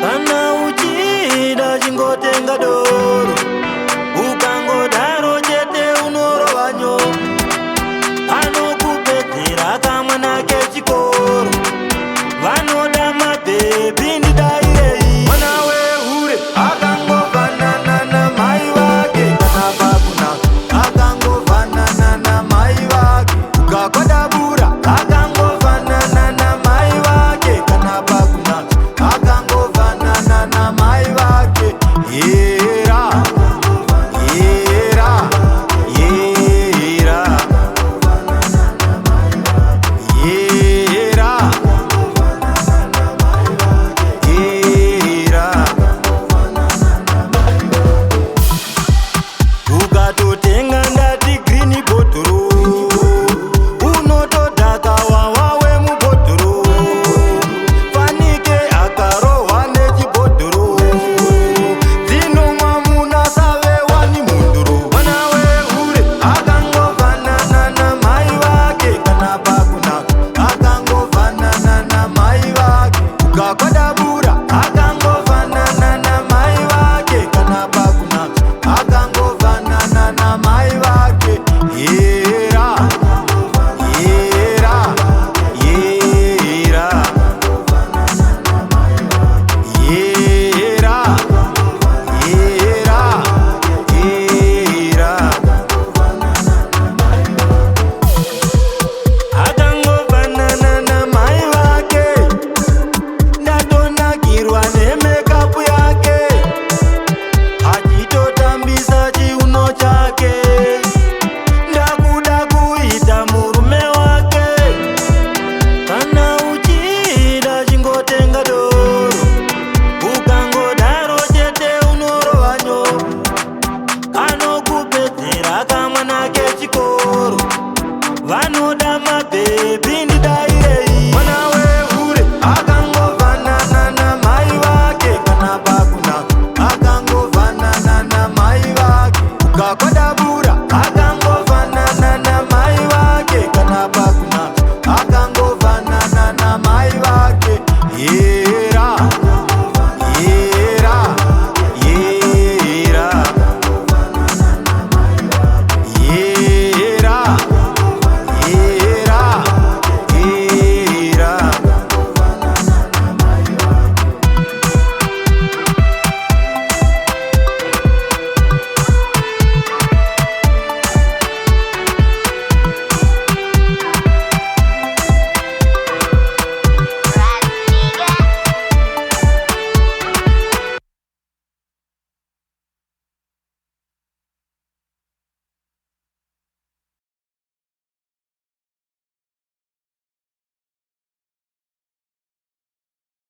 Kana uchida chingotenga doro, ukangodaro chete unorova nyoro. Anokupedzera kamwana kechikoro, vanoda mabhebhi ndidairei. Mwana wehure akangovanana namai vake, kana pakuna akangovanana namai vake. Ukakodabura akangovanana namai vake, kana pakuna akangovanana namai vake. Yera, yera, yera, yera, yera. Ukatotenga ndati green botoro, unotodhaka wawa wemubhodhoro. Fanike akarohwa nechibhodhoro, dzinomwa munasave wani munduro. Mwana wehure akangovanana namai vake, kana pakuna akangovanana namai vake. Ukakodabura akangovanana namai vake, kana pakuna akangovanana namai vake. Yera, yera, yera, yera, yera, yera. Akangovanana namai vake, ndatonakirwa nemekapu yake, achitotambisa chiuno chake, ndakuda kuita murume wake. Kana uchida chingotenga doro, ukangodaro chete unorova nyoro. Anokupedzera kamwana kechikoro, vanoda mabhebhi ndidairei. Mwana wehure akangovanana namai vake, kana pakuna akangovanana namai vake. Ukakodabura